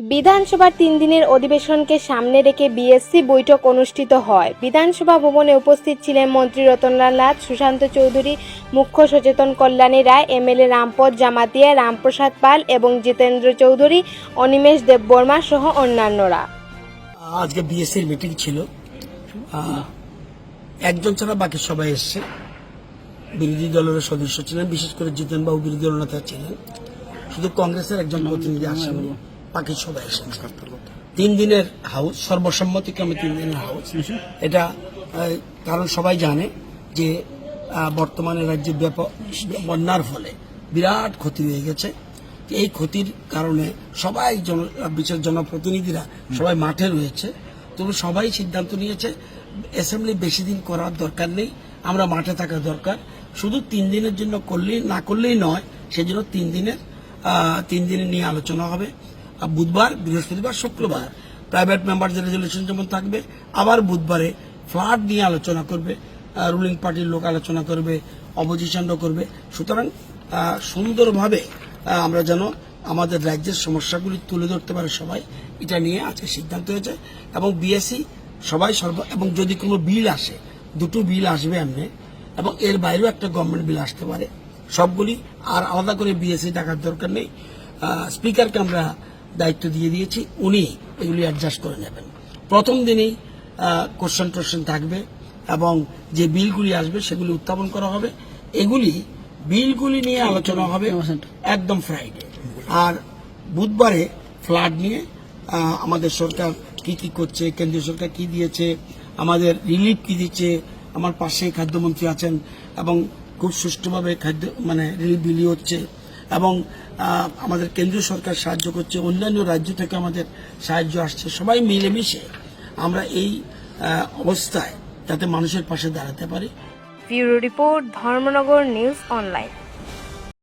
বিধানসভার 3 দিনের অধিবেশনকে সামনে রেখে বিএসসি বৈঠক অনুষ্ঠিত হয়। বিধানসভা ভবনে উপস্থিত ছিলেন মন্ত্রী রতনলাল নাথ, সুশান্ত চৌধুরী, মুখ্য সচেতন কল্যাণী রায়, এমএলএ রামপদ জামাতিয়া, রামপ্রসাদ পাল এবং জিতেন্দ্র চৌধুরী, অনিমেষ দেববর্মা সহ অন্যান্যরা। আজকে বিএসসির মিটিং ছিল। একজন ছাড়া বাকি সবাই এসছে। বিরোধী দলের সদস্য ছিলেন, বিশেষ করে জিতেন বাবু বিরোধী দলনেতা ছিলেন। শুধু কংগ্রেসের একজন প্রতিনিধি আসেন, বাকি সবাই এসেছে। 3 দিনের হাউস, সর্বসম্মতিক্রমে 3 দিনের হাউস। এটা কারণ সবাই জানে যে বর্তমানে রাজ্যে ব্যাপক বন্যার ফলে বিরাট ক্ষতি হয়ে গেছে। এই ক্ষতির কারণে সবাই বিশেষ জনপ্রতিনিধিরা সবাই মাঠে রয়েছে। তবে সবাই সিদ্ধান্ত নিয়েছে অ্যাসেম্বলি বেশি দিন করার দরকার নেই, আমরা মাঠে থাকা দরকার। শুধু 3 দিনের জন্য না করলেই নয়, সেজন্য 3 দিনের নিয়ে আলোচনা হবে। বুধবার, বৃহস্পতিবার, শুক্রবার প্রাইভেট মেম্বারদের রেজলিউশন যেমন থাকবে, আবার বুধবারে ফ্লাড নিয়ে আলোচনা করবে, রুলিং পার্টির লোক আলোচনা করবে, অপোজিশনও করবে। সুতরাং সুন্দরভাবে আমরা যেন আমাদের রাজ্যের সমস্যাগুলি তুলে ধরতে পারে সবাই, এটা নিয়ে আজকে সিদ্ধান্ত হয়েছে। এবং বিএসসি সবাই এবং যদি কোনো বিল আসে, 2টো বিল আসবে এমনি, এবং এর বাইরেও একটা গভর্নমেন্ট বিল আসতে পারে, সবগুলি আর আলাদা করে বিএসসি ডাকার দরকার নেই। স্পিকারকে আমরা দায়িত্ব দিয়ে দিয়েছি, উনি এগুলি অ্যাডজাস্ট করে নেবেন। প্রথম দিনেই কোশ্চেন টোশ্চেন থাকবে এবং যে বিলগুলি আসবে সেগুলি উত্থাপন করা হবে। বিলগুলি নিয়ে আলোচনা হবে একদম ফ্রাইডে। আর বুধবারে ফ্লাড নিয়ে আমাদের সরকার কি করছে, কেন্দ্রীয় সরকার কি দিয়েছে, আমাদের রিলিফ কি দিচ্ছে। আমার পাশে খাদ্যমন্ত্রী আছেন এবং খুব সুষ্ঠুভাবে রিলিফ বিলি হচ্ছে, এবং আমাদের কেন্দ্রীয় সরকার সাহায্য করছে, অন্যান্য রাজ্য থেকে আমাদের সাহায্য আসছে। সবাই মিলেমিশে আমরা এই অবস্থায় যাতে মানুষের পাশে দাঁড়াতে পারি। Bureau report, Dharmanagar news online.